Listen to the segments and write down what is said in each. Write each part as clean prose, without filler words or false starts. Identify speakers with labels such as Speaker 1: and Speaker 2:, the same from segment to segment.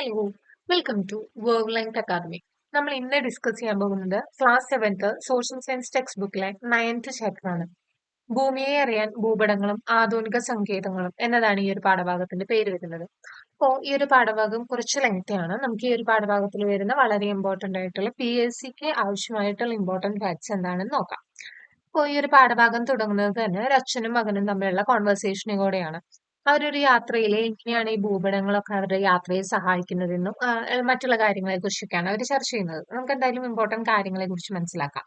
Speaker 1: Hello, welcome to wavelength academy. നമ്മൾ ഇന്ന് discuss ചെയ്യാൻ പോകുന്നത് class 7th social science text ബുക്കിലെ 9th ചാപ്റ്റർ ആണ്. ഭൂമിയെ അറിയാൻ ഭൂപടങ്ങളും ആധുനിക സങ്കേതങ്ങളും എന്നതാണ് ഈ ഒരു പാഠഭാഗത്തിന്റെ പേര് വരുന്നത്. അപ്പോൾ ഈ ഒരു പാഠഭാഗം കുറച്ച് ലെങ്തി ആണ്. നമുക്ക് ഈ ഒരു പാഠഭാഗത്തിൽ വരുന്ന വളരെ ഇമ്പോർട്ടന്റ് ആയിട്ടുള്ള PSCക്ക് ആവശ്യമായിട്ടുള്ള ഇമ്പോർട്ടന്റ് ഫാക്ട്സ് എന്താണെന്ന് നോക്കാം. അപ്പോൾ ഈ ഒരു പാഠഭാഗം തുടങ്ങുന്നത് തന്നെ ഒരു അച്ഛനും മകനും തമ്മിലുള്ള കോൺവെർസേഷനിലൂടെയാണ്. അവരൊരു യാത്രയിലെ എങ്ങനെയാണ് ഈ ഭൂപടങ്ങളൊക്കെ അവരുടെ യാത്രയെ സഹായിക്കുന്നതെന്നും മറ്റുള്ള കാര്യങ്ങളെ കുറിച്ചൊക്കെയാണ് അവർ ചർച്ച ചെയ്യുന്നത്. നമുക്ക് എന്തായാലും ഇമ്പോർട്ടന്റ് കാര്യങ്ങളെ കുറിച്ച് മനസ്സിലാക്കാം.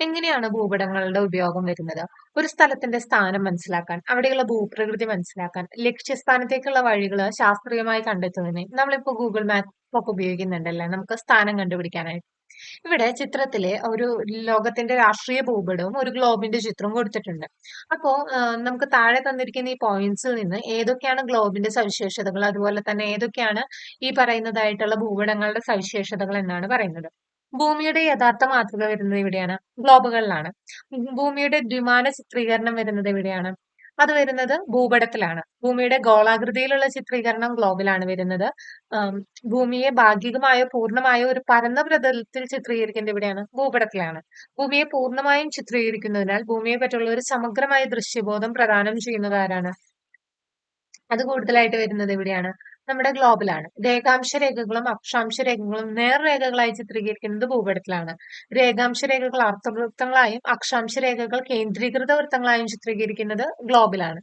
Speaker 1: എങ്ങനെയാണ് ഭൂപടങ്ങളുടെ ഉപയോഗം വരുന്നത്? ഒരു സ്ഥലത്തിന്റെ സ്ഥാനം മനസ്സിലാക്കാൻ, അവിടെയുള്ള ഭൂപ്രകൃതി മനസ്സിലാക്കാൻ, ലക്ഷ്യസ്ഥാനത്തേക്കുള്ള വഴികൾ ശാസ്ത്രീയമായി കണ്ടെത്തുന്നതിന് നമ്മളിപ്പോ ഗൂഗിൾ മാപ്പ് ഒക്കെ ഉപയോഗിക്കുന്നുണ്ടല്ലേ നമുക്ക് സ്ഥാനം കണ്ടുപിടിക്കാനായിട്ട്. ഇവിടെ ചിത്രത്തിലെ ഒരു ലോകത്തിന്റെ രാഷ്ട്രീയ ഭൂപടവും ഒരു ഗ്ലോബിന്റെ ചിത്രവും കൊടുത്തിട്ടുണ്ട്. അപ്പോ നമുക്ക് താഴെ തന്നിരിക്കുന്ന ഈ പോയിന്റ്സിൽ നിന്ന് ഏതൊക്കെയാണ് ഗ്ലോബിന്റെ സവിശേഷതകൾ, അതുപോലെ തന്നെ ഏതൊക്കെയാണ് ഈ പറയുന്നതായിട്ടുള്ള ഭൂപടങ്ങളുടെ സവിശേഷതകൾ എന്നാണ് പറയുന്നത്. ഭൂമിയുടെ യഥാർത്ഥ മാതൃക വരുന്നത് എവിടെയാണ്? ഗ്ലോബുകളിലാണ്. ഭൂമിയുടെ ദ്വിമാന ചിത്രീകരണം വരുന്നത് എവിടെയാണ്? അത് വരുന്നത് ഭൂപടത്തിലാണ്. ഭൂമിയുടെ ഗോളാകൃതിയിലുള്ള ചിത്രീകരണം ഗ്ലോബിലാണ് വരുന്നത്. ആം, ഭൂമിയെ ഭാഗികമായോ പൂർണ്ണമായോ ഒരു പരന്ന പ്രതലത്തിൽ ചിത്രീകരിക്കുന്നത് എവിടെയാണ്? ഭൂപടത്തിലാണ്. ഭൂമിയെ പൂർണ്ണമായും ചിത്രീകരിക്കുന്നതിനാൽ ഭൂമിയെ പറ്റിയുള്ള ഒരു സമഗ്രമായ ദൃശ്യബോധം പ്രദാനം ചെയ്യുന്നത് ആരാണ്? അത് കൂടുതലായിട്ട് വരുന്നത് എവിടെയാണ്? നമ്മുടെ ഗ്ലോബിലാണ്. രേഖാംശ രേഖകളും അക്ഷാംശ രേഖകളും നേർരേഖകളായി ചിത്രീകരിക്കുന്നത് ഭൂപടത്തിലാണ്. രേഖാംശ രേഖകൾ അർത്ഥവൃത്തങ്ങളായും അക്ഷാംശ രേഖകൾ കേന്ദ്രീകൃത വൃത്തങ്ങളായും ചിത്രീകരിക്കുന്നത് ഗ്ലോബിലാണ്.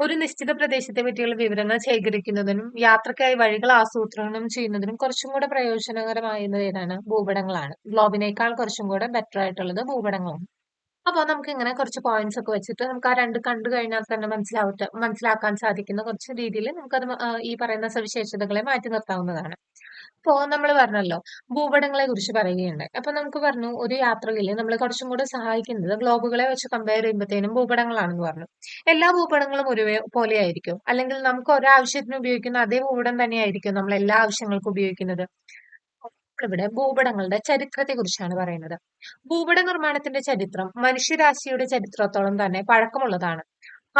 Speaker 1: ഒരു നിശ്ചിത പ്രദേശത്തെ പറ്റിയുള്ള വിവരങ്ങൾ ശേഖരിക്കുന്നതിനും യാത്രക്കായി വഴികൾ ആസൂത്രണം ചെയ്യുന്നതിനും കുറച്ചും കൂടെ പ്രയോജനകരമാകുന്നത് ഏതാണ്? ഭൂപടങ്ങളാണ്. ഗ്ലോബിനേക്കാൾ കുറച്ചും കൂടെ ബെറ്റർ ആയിട്ടുള്ളത് ഭൂപടങ്ങളാണ്. അപ്പൊ നമുക്ക് ഇങ്ങനെ കുറച്ച് പോയിന്റ്സ് ഒക്കെ വെച്ചിട്ട് നമുക്ക് ആ രണ്ട് കണ്ടു കഴിഞ്ഞാൽ തന്നെ മനസ്സിലാക്കാൻ സാധിക്കുന്ന കുറച്ച് രീതിയിൽ നമുക്കത് ഈ പറയുന്ന സവിശേഷതകളെ മാറ്റി നിർത്താവുന്നതാണ്. ഇപ്പോ നമ്മൾ പറഞ്ഞല്ലോ ഭൂപടങ്ങളെ കുറിച്ച് പറയുകയുണ്ടായി. അപ്പൊ നമുക്ക് പറഞ്ഞു ഒരു യാത്രയിൽ നമ്മൾ കുറച്ചും കൂടെ സഹായിക്കുന്നത് ഗ്ലോബുകളെ വെച്ച് കമ്പയർ ചെയ്യുമ്പോഴത്തേനും ഭൂപടങ്ങളാണെന്ന് പറഞ്ഞു. എല്ലാ ഭൂപടങ്ങളും പോലെ ആയിരിക്കും, അല്ലെങ്കിൽ നമുക്ക് ഒരാവശ്യത്തിന് ഉപയോഗിക്കുന്ന അതേ ഭൂപടം തന്നെയായിരിക്കും നമ്മൾ എല്ലാ ആവശ്യങ്ങൾക്കും ഉപയോഗിക്കുന്നത്. ഇവിടെ ഭൂപടങ്ങളുടെ ചരിത്രത്തെ കുറിച്ചാണ് പറയുന്നത്. ഭൂപട നിർമ്മാണത്തിന്റെ ചരിത്രം മനുഷ്യരാശിയുടെ ചരിത്രത്തോളം തന്നെ പഴക്കമുള്ളതാണ്.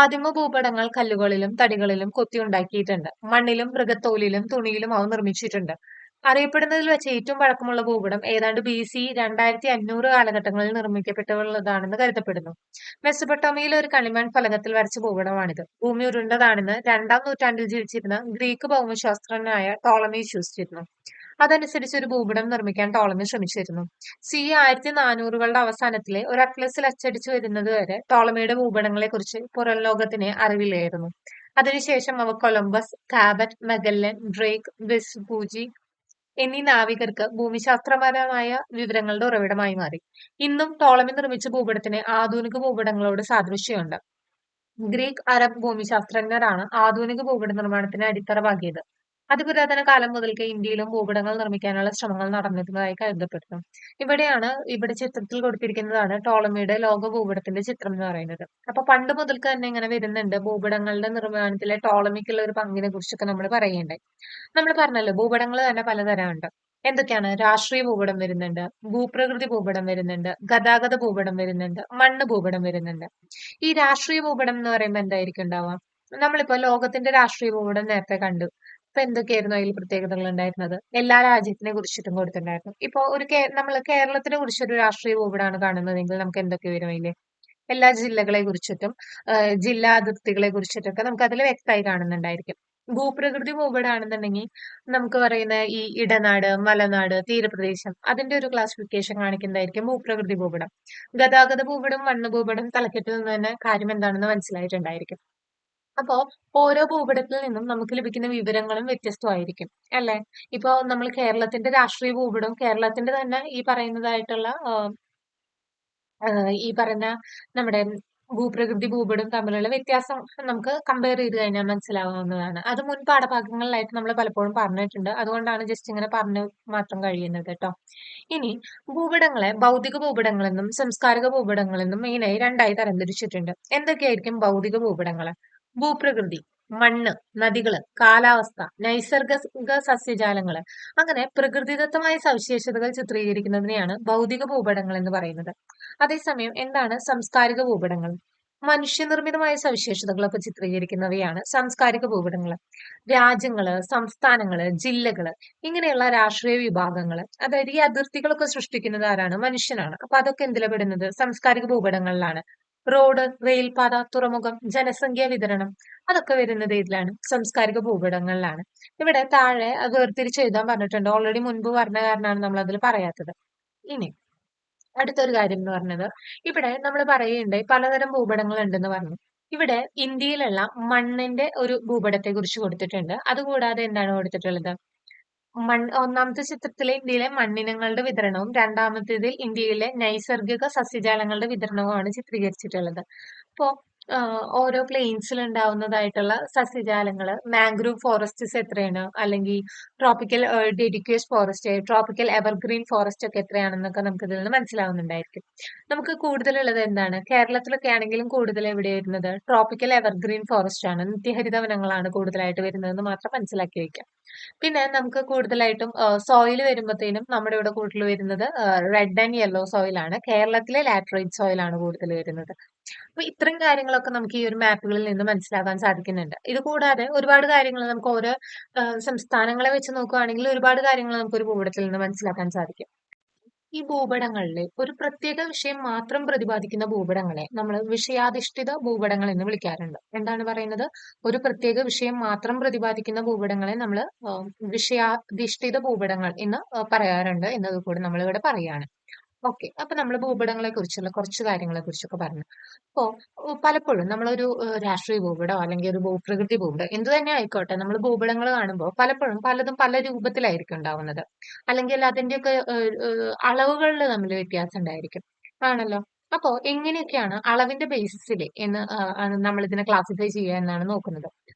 Speaker 1: ആദിമ ഭൂപടങ്ങൾ കല്ലുകളിലും തടികളിലും കൊത്തിയുണ്ടാക്കിയിട്ടുണ്ട്. മണ്ണിലും മൃഗത്തോലിലും തുണിയിലും അവ നിർമ്മിച്ചിട്ടുണ്ട്. അറിയപ്പെടുന്നതിൽ വെച്ച് ഏറ്റവും പഴക്കമുള്ള ഭൂപടം ഏതാണ്ട് BC 2500 കാലഘട്ടങ്ങളിൽ നിർമ്മിക്കപ്പെട്ടുള്ളതാണെന്ന് കരുതപ്പെടുന്നു. മെസൊപ്പൊട്ടേമിയയിലെ ഒരു കളിമൺ ഫലകത്തിൽ വരച്ച ഭൂപടമാണിത്. ഭൂമി ഉരുണ്ടതാണെന്ന് 2-ാം നൂറ്റാണ്ടിൽ ജീവിച്ചിരുന്ന ഗ്രീക്ക് ഭൗമശാസ്ത്രജ്ഞനായ ടോളമി വിശ്വസിച്ചിരുന്നു. അതനുസരിച്ച് ഒരു ഭൂപടം നിർമ്മിക്കാൻ ടോളമി ശ്രമിച്ചിരുന്നു. CE 1400-കളുടെ അവസാനത്തിലെ ഒരു അറ്റ്ലസിൽ അച്ചടിച്ചു വരുന്നത് വരെ ടോളമിയുടെ ഭൂപടങ്ങളെ കുറിച്ച് പുറം ലോകത്തിന് അറിവില്ലായിരുന്നു. അതിനുശേഷം അവ കൊളംബസ്, കാബറ്റ്, മെഗല്ലൻ, ഡ്രേക്ക്, വെസ്പൂജി എന്നീ നാവികർക്ക് ഭൂമിശാസ്ത്രപരമായ വിവരങ്ങളുടെ ഉറവിടമായി മാറി. ഇന്നും ടോളമി നിർമ്മിച്ച ഭൂപടത്തിന് ആധുനിക ഭൂപടങ്ങളോട് സാദൃശ്യമുണ്ട്. ഗ്രീക്ക്, അറബ് ഭൂമിശാസ്ത്രജ്ഞരാണ് ആധുനിക ഭൂപട നിർമ്മാണത്തിന് അടിത്തറ പാകിയത്. അതിപുരാതന കാലം മുതൽക്കേ ഇന്ത്യയിലും ഭൂപടങ്ങൾ നിർമ്മിക്കാനുള്ള ശ്രമങ്ങൾ നടന്നിരുന്നതായി കരുതപ്പെടുന്നു. ഇവിടെ ചിത്രത്തിൽ കൊടുത്തിരിക്കുന്നതാണ് ടോളമിയുടെ ലോക ഭൂപടത്തിന്റെ ചിത്രം എന്ന് പറയുന്നത്. അപ്പൊ പണ്ട് മുതൽക്ക് തന്നെ ഇങ്ങനെ വരുന്നുണ്ട് ഭൂപടങ്ങളുടെ നിർമ്മാണത്തിലെ ടോളമിക്കുള്ള ഒരു പങ്കിനെ കുറിച്ചൊക്കെ നമ്മൾ പറയേണ്ടായി. നമ്മൾ പറഞ്ഞല്ലോ ഭൂപടങ്ങൾ തന്നെ പലതരമുണ്ട്. എന്തൊക്കെയാണ്? രാഷ്ട്രീയ ഭൂപടം വരുന്നുണ്ട്, ഭൂപ്രകൃതി ഭൂപടം വരുന്നുണ്ട്, ഗതാഗത ഭൂപടം വരുന്നുണ്ട്, മണ്ണ് ഭൂപടം വരുന്നുണ്ട്. ഈ രാഷ്ട്രീയ ഭൂപടം എന്ന് പറയുമ്പോൾ എന്തായിരിക്കും ഉണ്ടാവുക? നമ്മളിപ്പോ ലോകത്തിന്റെ രാഷ്ട്രീയ ഭൂപടം നേരത്തെ കണ്ടു. ഇപ്പൊ എന്തൊക്കെയായിരുന്നു അതിൽ പ്രത്യേകതകൾ ഉണ്ടായിരുന്നത്? എല്ലാ രാജ്യത്തിനെ കുറിച്ചിട്ടും കൊടുത്തിട്ടുണ്ടായിരുന്നു. ഇപ്പൊ നമ്മൾ കേരളത്തിനെ കുറിച്ചൊരു രാഷ്ട്രീയ ഭൂപടമാണ് കാണുന്നതെങ്കിൽ നമുക്ക് എന്തൊക്കെ വരും അതില്? എല്ലാ ജില്ലകളെ കുറിച്ചിട്ടും ജില്ലാ അതിർത്തികളെ കുറിച്ചിട്ടൊക്കെ നമുക്ക് അതിൽ വ്യക്തമായി കാണുന്നുണ്ടായിരിക്കും. ഭൂപ്രകൃതി ഭൂപടാണെന്നുണ്ടെങ്കിൽ നമുക്ക് പറയുന്ന ഈ ഇടനാട്, മലനാട്, തീരപ്രദേശം അതിന്റെ ഒരു ക്ലാസിഫിക്കേഷൻ കാണിക്കുന്നതായിരിക്കും ഭൂപ്രകൃതി ഭൂപടം. ഗതാഗത ഭൂപടം, മണ്ണ് ഭൂപടം തലക്കെട്ടിൽ നിന്ന് തന്നെ കാര്യം എന്താണെന്ന് മനസ്സിലായിട്ടുണ്ടായിരിക്കും. അപ്പോ ഓരോ ഭൂപടത്തിൽ നിന്നും നമുക്ക് ലഭിക്കുന്ന വിവരങ്ങളും വ്യത്യസ്തമായിരിക്കും അല്ലെ? ഇപ്പോ നമ്മൾ കേരളത്തിന്റെ രാഷ്ട്രീയ ഭൂപടവും കേരളത്തിന്റെ തന്നെ ഈ പറയുന്നതായിട്ടുള്ള ഈ പറഞ്ഞ നമ്മുടെ ഭൂപ്രകൃതി ഭൂപടം തമ്മിലുള്ള വ്യത്യാസം നമുക്ക് കമ്പയർ ചെയ്ത് കഴിഞ്ഞാൽ മനസ്സിലാവുന്നതാണ്. അത് മുൻ പാഠഭാഗങ്ങളിലായിട്ട് നമ്മൾ പലപ്പോഴും പറഞ്ഞിട്ടുണ്ട്. അതുകൊണ്ടാണ് ജസ്റ്റ് ഇങ്ങനെ പറഞ്ഞു മാത്രം കഴിയുന്നത് കേട്ടോ. ഇനി ഭൂപടങ്ങളെ ഭൗതിക ഭൂപടങ്ങളെന്നും സംസ്കാരിക ഭൂപടങ്ങളെന്നും മെയിനായി രണ്ടായി തരംതിരിച്ചിട്ടുണ്ട്. എന്തൊക്കെയായിരിക്കും ഭൗതിക ഭൂപടങ്ങൾ? ഭൂപ്രകൃതി, മണ്ണ്, നദികള്, കാലാവസ്ഥ, നൈസർഗിക സസ്യജാലങ്ങള്, അങ്ങനെ പ്രകൃതിദത്തമായ സവിശേഷതകൾ ചിത്രീകരിക്കുന്നതിനെയാണ് ഭൗതിക ഭൂപടങ്ങൾ എന്ന് പറയുന്നത്. അതേസമയം എന്താണ് സാംസ്കാരിക ഭൂപടങ്ങൾ? മനുഷ്യനിർമ്മിതമായ സവിശേഷതകളൊക്കെ ചിത്രീകരിക്കുന്നവയാണ് സാംസ്കാരിക ഭൂപടങ്ങൾ. രാജ്യങ്ങള്, സംസ്ഥാനങ്ങള്, ജില്ലകള് ഇങ്ങനെയുള്ള രാഷ്ട്രീയ വിഭാഗങ്ങള്, അതായത് ഈ അതിർത്തികളൊക്കെ സൃഷ്ടിക്കുന്നത് ആരാണ്? മനുഷ്യനാണ്. അപ്പൊ അതൊക്കെ എന്തിലാ പെടുന്നത്? സാംസ്കാരിക ഭൂപടങ്ങളിലാണ്. റോഡ്, റെയിൽപാത, തുറമുഖം, ജനസംഖ്യാ വിതരണം അതൊക്കെ വരുന്നത് ഇതിലാണ്, സാംസ്കാരിക ഭൂപടങ്ങളിലാണ്. ഇവിടെ താഴെ അത് വേർതിരിച്ച് എഴുതാൻ പറഞ്ഞിട്ടുണ്ട്. ഓൾറെഡി മുൻപ് പറഞ്ഞ കാരണമാണ് നമ്മൾ അതിൽ പറയാത്തത്. ഇനി അടുത്തൊരു കാര്യം എന്ന് പറഞ്ഞത്, ഇവിടെ നമ്മൾ പറയുകയുണ്ടായി പലതരം ഭൂപടങ്ങൾ ഉണ്ടെന്ന് പറഞ്ഞു. ഇവിടെ ഇന്ത്യയിലുള്ള മണ്ണിന്റെ ഒരു ഭൂപടത്തെ കുറിച്ച് കൊടുത്തിട്ടുണ്ട്. അതുകൂടാതെ എന്താണ് കൊടുത്തിട്ടുള്ളത്? ഒന്നാമത്തെ ചിത്രത്തിലെ ഇന്ത്യയിലെ മണ്ണിനങ്ങളുടെ വിതരണവും രണ്ടാമത്തേതിൽ ഇന്ത്യയിലെ നൈസർഗിക സസ്യജാലങ്ങളുടെ വിതരണവുമാണ് ചിത്രീകരിച്ചിട്ടുള്ളത്. അപ്പോ ഓരോ പ്ലെയിൻസിൽ ഉണ്ടാവുന്നതായിട്ടുള്ള സസ്യജാലങ്ങള്, മാംഗ്രൂവ് ഫോറസ്റ്റ്സ് എത്രയാണ്, അല്ലെങ്കിൽ tropical deciduous forest, tropical evergreen forest ഒക്കെ എത്രയാണെന്നൊക്കെ നമുക്ക് ഇതിൽ നിന്ന് മനസ്സിലാവുന്നുണ്ടായിരിക്കും. നമുക്ക് കൂടുതലുള്ളത് എന്താണ്? കേരളത്തിലൊക്കെ ആണെങ്കിലും കൂടുതൽ എവിടെ വരുന്നത്? ട്രോപ്പിക്കൽ എവർഗ്രീൻ ഫോറസ്റ്റ് ആണ്, നിത്യഹരിത വനങ്ങളാണ് കൂടുതലായിട്ട് വരുന്നതെന്ന് മാത്രം മനസ്സിലാക്കി വയ്ക്കാം. പിന്നെ നമുക്ക് കൂടുതലായിട്ടും സോയിൽ വരുമ്പോഴത്തേനും നമ്മുടെ ഇവിടെ കൂടുതൽ വരുന്നത് റെഡ് ആൻഡ് യെല്ലോ സോയിൽ ആണ്. കേരളത്തിലെ ലാറ്ററൈറ്റ് സോയിൽ ആണ് കൂടുതൽ വരുന്നത്. അപ്പൊ ഇത്രയും കാര്യങ്ങളൊക്കെ നമുക്ക് ഈ ഒരു മാപ്പുകളിൽ നിന്ന് മനസ്സിലാക്കാൻ സാധിക്കുന്നുണ്ട്. ഇത് കൂടാതെ ഒരുപാട് കാര്യങ്ങൾ നമുക്ക് ഓരോ സംസ്ഥാനങ്ങളെ വെച്ച് നോക്കുകയാണെങ്കിൽ ഒരുപാട് കാര്യങ്ങൾ നമുക്ക് ഒരു ഭൂപടത്തിൽ നിന്ന് മനസ്സിലാക്കാൻ സാധിക്കും. ഈ ഭൂപടങ്ങളിലെ ഒരു പ്രത്യേക വിഷയം മാത്രം പ്രതിപാദിക്കുന്ന ഭൂപടങ്ങളെ നമ്മൾ വിഷയാധിഷ്ഠിത ഭൂപടങ്ങൾ എന്ന് വിളിക്കാറുണ്ട്. എന്താണ് പറയുന്നത്? ഒരു പ്രത്യേക വിഷയം മാത്രം പ്രതിപാദിക്കുന്ന ഭൂപടങ്ങളെ നമ്മൾ വിഷയാധിഷ്ഠിത ഭൂപടങ്ങൾ എന്ന് പറയാറുണ്ട് എന്നത് കൂടി നമ്മൾ ഇവിടെ പറയാണ്. ഓക്കെ. അപ്പൊ നമ്മൾ ഭൂപടങ്ങളെ കുറിച്ചുള്ള കുറച്ച് കാര്യങ്ങളെ കുറിച്ചൊക്കെ പറഞ്ഞു. അപ്പോ പലപ്പോഴും നമ്മളൊരു രാഷ്ട്രീയ ഭൂപടമോ അല്ലെങ്കിൽ ഒരു ഭൂപ്രകൃതി ഭൂപടം എന്ത് തന്നെ ആയിക്കോട്ടെ, നമ്മൾ ഭൂപടങ്ങൾ കാണുമ്പോൾ പലപ്പോഴും പലതും പല രൂപത്തിലായിരിക്കും ഉണ്ടാവുന്നത്. അല്ലെങ്കിൽ അതിന്റെയൊക്കെ അളവുകളിൽ തമ്മിൽ വ്യത്യാസം ഉണ്ടായിരിക്കും. ആണല്ലോ. അപ്പോ എങ്ങനെയൊക്കെയാണ് അളവിന്റെ ബേസിസിൽ എന്ന് ആണ് നമ്മൾ ഇതിനെ ക്ലാസിഫൈ ചെയ്യുക എന്നാണ് നോക്കുന്നത്.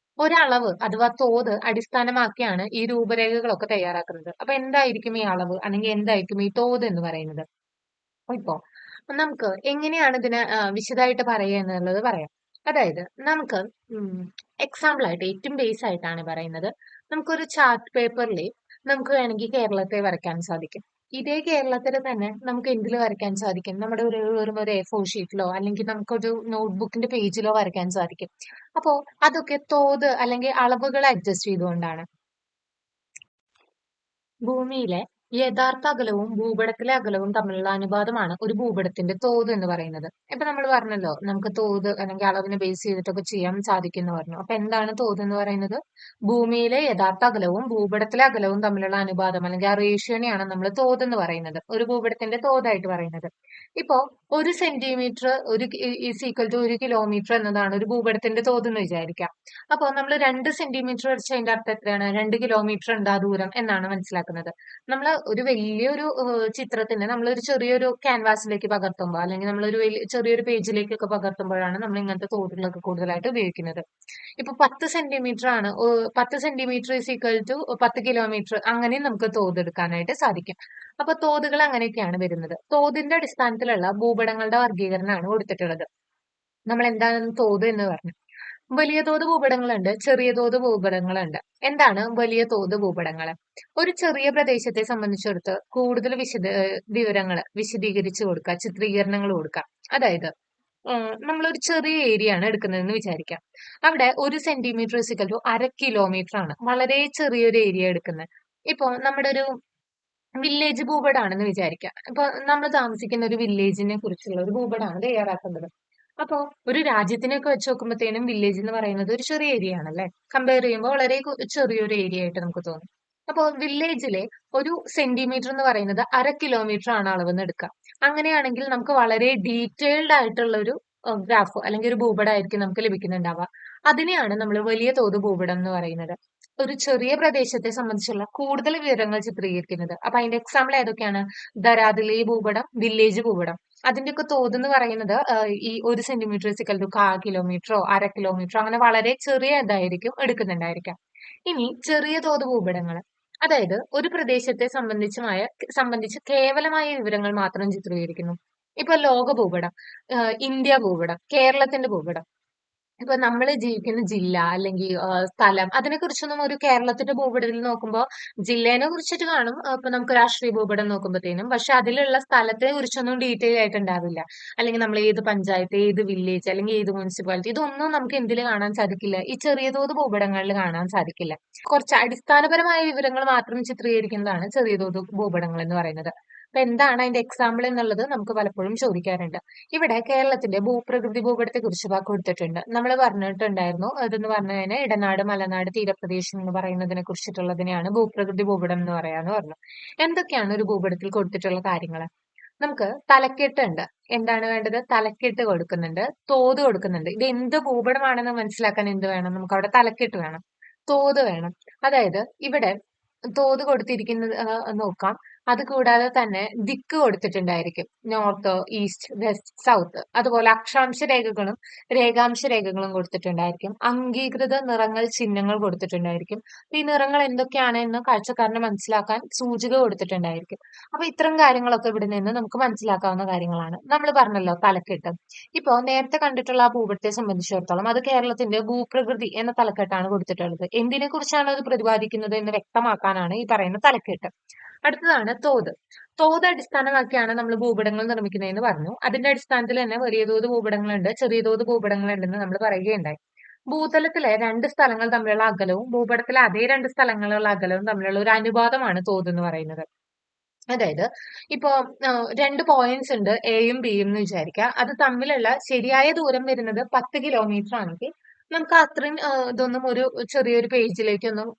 Speaker 1: ഒരളവ് അഥവാ തോത് അടിസ്ഥാനമാക്കിയാണ് ഈ രൂപരേഖകളൊക്കെ തയ്യാറാക്കുന്നത്. അപ്പൊ എന്തായിരിക്കും ഈ അളവ് അല്ലെങ്കിൽ എന്തായിരിക്കും ഈ തോത് എന്ന് പറയുന്നത്? ഇപ്പോ നമുക്ക് എങ്ങനെയാണ് ഇതിനെ വിശദമായിട്ട് പറയുക എന്നുള്ളത് പറയാം. അതായത് നമുക്ക് എക്സാമ്പിൾ ആയിട്ട് ഏറ്റവും ബേസ് ആയിട്ടാണ് പറയുന്നത്. നമുക്കൊരു ചാർട്ട് പേപ്പറിൽ നമുക്ക് വേണമെങ്കിൽ കേരളത്തെ വരയ്ക്കാൻ സാധിക്കും. ഇതേ കേരളത്തിൽ തന്നെ നമുക്ക് എന്തിൽ വരയ്ക്കാൻ സാധിക്കും? നമ്മുടെ ഒരു A4 ഷീറ്റിലോ അല്ലെങ്കിൽ നമുക്കൊരു നോട്ട്ബുക്കിന്റെ പേജിലോ വരയ്ക്കാൻ സാധിക്കും. അപ്പോ അതൊക്കെ തോത് അല്ലെങ്കിൽ അളവുകൾ അഡ്ജസ്റ്റ് ചെയ്തുകൊണ്ടാണ്. ഭൂമിയിലെ യഥാർത്ഥ അകലവും ഭൂപടത്തിലെ അകലവും തമ്മിലുള്ള അനുപാതമാണ് ഒരു ഭൂപടത്തിന്റെ തോത് എന്ന് പറയുന്നത്. ഇപ്പൊ നമ്മൾ പറഞ്ഞല്ലോ, നമുക്ക് തോത് അല്ലെങ്കിൽ അളവിനെ ബേസ് ചെയ്തിട്ടൊക്കെ ചെയ്യാൻ സാധിക്കും എന്ന് പറഞ്ഞു. അപ്പൊ എന്താണ് തോത് എന്ന് പറയുന്നത്? ഭൂമിയിലെ യഥാർത്ഥ അകലവും ഭൂപടത്തിലെ അകലവും തമ്മിലുള്ള അനുപാതം അല്ലെങ്കിൽ ആ റേഷ്യോനെയാണ് നമ്മൾ തോത് എന്ന് പറയുന്നത്, ഒരു ഭൂപടത്തിന്റെ തോതായിട്ട് പറയുന്നത്. ഇപ്പോ 1 centimetre is equal to 1 kilometre എന്നതാണ് ഒരു ഭൂപടത്തിന്റെ തോത് എന്ന് വിചാരിക്കാം. അപ്പൊ നമ്മൾ 2 സെന്റിമീറ്റർ വരച്ച അതിന്റെ അർത്ഥം എത്രയാണ്? 2 കിലോമീറ്റർ ഉണ്ട് ആ ദൂരം എന്നാണ് മനസ്സിലാക്കുന്നത്. നമ്മൾ ഒരു വലിയൊരു ചിത്രത്തിന് നമ്മൾ ഒരു ചെറിയൊരു ക്യാൻവാസിലേക്ക് പകർത്തുമ്പോൾ അല്ലെങ്കിൽ നമ്മളൊരു ചെറിയൊരു പേജിലേക്കൊക്കെ പകർത്തുമ്പോഴാണ് നമ്മൾ ഇങ്ങനത്തെ തോതുകളൊക്കെ കൂടുതലായിട്ട് ഉപയോഗിക്കുന്നത്. ഇപ്പൊ 10 സെന്റിമീറ്റർ ആണ്, 10 centimetre is equal to 10 kilometre, അങ്ങനെയും നമുക്ക് തോത് എടുക്കാനായിട്ട് സാധിക്കും. അപ്പൊ തോതുകൾ അങ്ങനെയൊക്കെയാണ് വരുന്നത്. തോതിന്റെ അടിസ്ഥാനത്തിലുള്ള ഭൂപടങ്ങളുടെ വർഗീകരണമാണ് കൊടുത്തിട്ടുള്ളത്. നമ്മൾ എന്താണ് തോത് എന്ന് പറഞ്ഞു. വലിയ തോത് ഭൂപടങ്ങളുണ്ട്, ചെറിയ തോത് ഭൂപടങ്ങളുണ്ട്. എന്താണ് വലിയ തോത് ഭൂപടങ്ങൾ? ഒരു ചെറിയ പ്രദേശത്തെ സംബന്ധിച്ചിടത്ത് കൂടുതൽ വിവരങ്ങൾ വിശദീകരിച്ചു കൊടുക്കുക, ചിത്രീകരണങ്ങൾ കൊടുക്കുക. അതായത് നമ്മളൊരു ചെറിയ ഏരിയ ആണ് എടുക്കുന്നതെന്ന് വിചാരിക്കാം. അവിടെ 1 സെന്റിമീറ്റർ ഇസിക്കൽ ടു 1/2 കിലോമീറ്റർ ആണ്, വളരെ ചെറിയൊരു ഏരിയ എടുക്കുന്നത്. ഇപ്പോ നമ്മുടെ ഒരു വില്ലേജ് ഭൂപടമാണെന്ന് വിചാരിക്കാം. അപ്പൊ നമ്മൾ താമസിക്കുന്ന ഒരു വില്ലേജിനെ കുറിച്ചുള്ള ഒരു ഭൂപടമാണ് തയ്യാറാക്കുന്നത്. അപ്പോ ഒരു രാജ്യത്തിനൊക്കെ വെച്ച് നോക്കുമ്പോഴത്തേനും വില്ലേജ് എന്ന് പറയുന്നത് ഒരു ചെറിയ ഏരിയ ആണല്ലേ. കമ്പയർ ചെയ്യുമ്പോൾ വളരെ ചെറിയൊരു ഏരിയ ആയിട്ട് നമുക്ക് തോന്നും. അപ്പോ വില്ലേജിലെ 1 സെന്റിമീറ്റർ എന്ന് പറയുന്നത് 1/2 കിലോമീറ്റർ ആണ് അളവെന്ന് എടുക്കുക. അങ്ങനെയാണെങ്കിൽ നമുക്ക് വളരെ ഡീറ്റെയിൽഡ് ആയിട്ടുള്ള ഒരു ഗ്രാഫ് അല്ലെങ്കിൽ ഒരു ഭൂപടമായിരിക്കും നമുക്ക് ലഭിക്കുന്നുണ്ടാവുക. അതിനെയാണ് നമ്മൾ വലിയ തോത് ഭൂപടം എന്ന് പറയുന്നത്. ഒരു ചെറിയ പ്രദേശത്തെ സംബന്ധിച്ചുള്ള കൂടുതൽ വിവരങ്ങൾ ചിത്രീകരിക്കുന്നത്. അപ്പൊ അതിന്റെ എക്സാമ്പിൾ ഏതൊക്കെയാണ്? ധരാതിലെ ഭൂപടം, വില്ലേജ് ഭൂപടം. അതിന്റെയൊക്കെ തോത് എന്ന് പറയുന്നത് ഈ 1 സെന്റിമീറ്റർ ഇസിക്കൽ ടു 1/4 കിലോമീറ്ററോ 1/2 കിലോമീറ്ററോ അങ്ങനെ വളരെ ചെറിയ ഇതായിരിക്കും എടുക്കുന്നുണ്ടായിരിക്കാം. ഇനി ചെറിയ തോത് ഭൂപടങ്ങൾ, അതായത് ഒരു പ്രദേശത്തെ സംബന്ധിച്ച് കേവലമായ വിവരങ്ങൾ മാത്രം ചിത്രീകരിക്കുന്നു. ഇപ്പൊ ലോക ഭൂപടം, ഇന്ത്യ ഭൂപടം, കേരളത്തിന്റെ ഭൂപടം. ഇപ്പൊ നമ്മൾ ജീവിക്കുന്ന ജില്ല അല്ലെങ്കിൽ സ്ഥലം അതിനെക്കുറിച്ചൊന്നും ഒരു കേരളത്തിന്റെ ഭൂപടത്തിൽ നോക്കുമ്പോൾ ജില്ലേനെ കുറിച്ചിട്ട് കാണും. ഇപ്പൊ നമുക്ക് രാഷ്ട്രീയ ഭൂപടം നോക്കുമ്പോഴത്തേനും പക്ഷെ അതിലുള്ള സ്ഥലത്തെ കുറിച്ചൊന്നും ഡീറ്റെയിൽ ആയിട്ട് ഉണ്ടാവില്ല. അല്ലെങ്കിൽ നമ്മൾ ഏത് പഞ്ചായത്ത്, ഏത് വില്ലേജ് അല്ലെങ്കിൽ ഏത് മുനിസിപ്പാലിറ്റി, ഇതൊന്നും നമുക്ക് എന്തിൽ കാണാൻ സാധിക്കില്ല, ഈ ചെറിയ തോത് ഭൂപടങ്ങളിൽ കാണാൻ സാധിക്കില്ല. കുറച്ച് അടിസ്ഥാനപരമായ വിവരങ്ങൾ മാത്രം ചിത്രീകരിക്കുന്നതാണ് ചെറിയ തോത് ഭൂപടങ്ങൾ എന്ന് പറയുന്നത്. അപ്പൊ എന്താണ് അതിന്റെ എക്സാമ്പിൾ എന്നുള്ളത് നമുക്ക് പലപ്പോഴും ചോദിക്കാറുണ്ട്. ഇവിടെ കേരളത്തിന്റെ ഭൂപ്രകൃതി ഭൂപടത്തെ കുറിച്ച് കൊടുത്തിട്ടുണ്ട്. നമ്മൾ പറഞ്ഞിട്ടുണ്ടായിരുന്നു, അതെന്ന് പറഞ്ഞു കഴിഞ്ഞാൽ ഇടനാട്, മലനാട്, തീരപ്രദേശം എന്ന് പറയുന്നതിനെ കുറിച്ചിട്ടുള്ളതിനെയാണ് ഭൂപ്രകൃതി ഭൂപടം എന്ന് പറയാന്ന് പറഞ്ഞു. എന്തൊക്കെയാണ് ഒരു ഭൂപടത്തിൽ കൊടുത്തിട്ടുള്ള കാര്യങ്ങൾ? നമുക്ക് തലക്കെട്ട് ഉണ്ട്. എന്താണ് വേണ്ടത്? തലക്കെട്ട് കൊടുക്കുന്നുണ്ട്, തോത് കൊടുക്കുന്നുണ്ട്. ഇത് എന്ത് ഭൂപടമാണെന്ന് മനസ്സിലാക്കാൻ എന്ത് വേണം? നമുക്ക് അവിടെ തലക്കെട്ട് വേണം, തോത് വേണം. അതായത് ഇവിടെ തോത് കൊടുത്തിരിക്കുന്നത് നോക്കാം. അത് കൂടാതെ തന്നെ ദിക്ക് കൊടുത്തിട്ടുണ്ടായിരിക്കും. North, east, west, south. അതുപോലെ അക്ഷാംശ രേഖകളും രേഖാംശ രേഖകളും കൊടുത്തിട്ടുണ്ടായിരിക്കും. അംഗീകൃത നിറങ്ങൾ, ചിഹ്നങ്ങൾ കൊടുത്തിട്ടുണ്ടായിരിക്കും. ഈ നിറങ്ങൾ എന്തൊക്കെയാണ് എന്ന് കാഴ്ചക്കാരന് മനസ്സിലാക്കാൻ സൂചിക കൊടുത്തിട്ടുണ്ടായിരിക്കും. അപ്പൊ ഇത്തരം കാര്യങ്ങളൊക്കെ ഇവിടെ നിന്ന് നമുക്ക് മനസ്സിലാക്കാവുന്ന കാര്യങ്ങളാണ്. നമ്മൾ പറഞ്ഞല്ലോ തലക്കെട്ട്. ഇപ്പോ നേരത്തെ കണ്ടിട്ടുള്ള ആ ഭൂപടത്തെ സംബന്ധിച്ചിടത്തോളം അത് കേരളത്തിന്റെ ഭൂപ്രകൃതി എന്ന തലക്കെട്ടാണ് കൊടുത്തിട്ടുള്ളത്. എന്തിനെ കുറിച്ചാണ് അത് പ്രതിപാദിക്കുന്നത് എന്ന് വ്യക്തമാക്കാനാണ് ഈ പറയുന്ന തലക്കെട്ട്. അടുത്തതാണ് തോത്. തോത് അടിസ്ഥാനമാക്കിയാണ് നമ്മൾ ഭൂപടങ്ങൾ നിർമ്മിക്കുന്നതെന്ന് പറഞ്ഞു. അതിന്റെ അടിസ്ഥാനത്തിൽ തന്നെ വലിയ തോത് ഭൂപടങ്ങളുണ്ട്, ചെറിയ തോത് ഭൂപടങ്ങളുണ്ടെന്ന് നമ്മൾ പറയുകയുണ്ടായി. ഭൂതലത്തിലെ രണ്ട് സ്ഥലങ്ങൾ തമ്മിലുള്ള അകലവും ഭൂപടത്തിലെ അതേ രണ്ട് സ്ഥലങ്ങളുള്ള അകലവും തമ്മിലുള്ള ഒരു അനുപാതമാണ് തോത് എന്ന് പറയുന്നത്. അതായത് ഇപ്പോ രണ്ട് പോയിന്റ്സ് ഉണ്ട്, എയും ബിയും എന്ന് വിചാരിക്കുക. അത് തമ്മിലുള്ള ശരിയായ ദൂരം വരുന്നത് 10 കിലോമീറ്റർ ആണെങ്കിൽ നമുക്ക് അത്രയും ഇതൊന്നും ഒരു ചെറിയൊരു പേജിലേക്കൊന്നും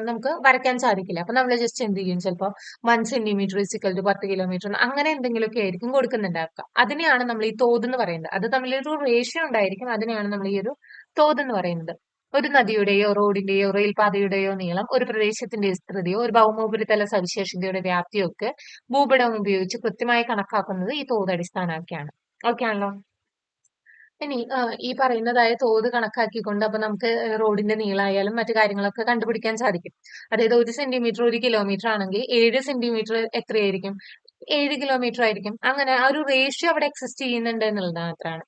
Speaker 1: നമുക്ക് വരയ്ക്കാൻ സാധിക്കില്ല. അപ്പൊ നമ്മൾ ജസ്റ്റ് എന്ത് ചെയ്യും? ചിലപ്പോൾ 1 സെന്റിമീറ്റർ ഇസിക്കൽ ടു 10 കിലോമീറ്റർ, അങ്ങനെ എന്തെങ്കിലുമൊക്കെ ആയിരിക്കും കൊടുക്കുന്നുണ്ടാക്കുക. അതിനെയാണ് നമ്മൾ ഈ തോത് എന്ന് പറയുന്നത്. അത് തമ്മിലൊരു റേഷ്യോ ഉണ്ടായിരിക്കും, അതിനെയാണ് നമ്മൾ ഈ ഒരു തോത് എന്ന് പറയുന്നത്. ഒരു നദിയുടെയോ റോഡിന്റെയോ റെയിൽപാതയുടെയോ നീളം, ഒരു പ്രദേശത്തിന്റെ വിസ്തൃതിയോ ഒരു ഭൗമോപരിതല സവിശേഷതയുടെ വ്യാപ്തിയോ ഒക്കെ ഭൂപടം ഉപയോഗിച്ച് കൃത്യമായി കണക്കാക്കുന്നത് ഈ തോത് അടിസ്ഥാനമാക്കിയാണ്. ഓക്കെ ആണല്ലോ? ഇനി ഈ പറയുന്നതായ തോത് കണക്കാക്കിക്കൊണ്ട് അപ്പൊ നമുക്ക് റോഡിന്റെ നീളമായാലും മറ്റു കാര്യങ്ങളൊക്കെ കണ്ടുപിടിക്കാൻ സാധിക്കും. അതായത് 1 സെന്റിമീറ്റർ 1 കിലോമീറ്റർ ആണെങ്കിൽ 7 സെന്റിമീറ്റർ എത്രയായിരിക്കും? 7 കിലോമീറ്റർ ആയിരിക്കും. അങ്ങനെ ആ ഒരു റേഷ്യോ അവിടെ എക്സിസ്റ്റ് ചെയ്യുന്നുണ്ട് എന്നുള്ളത് മാത്രമാണ്.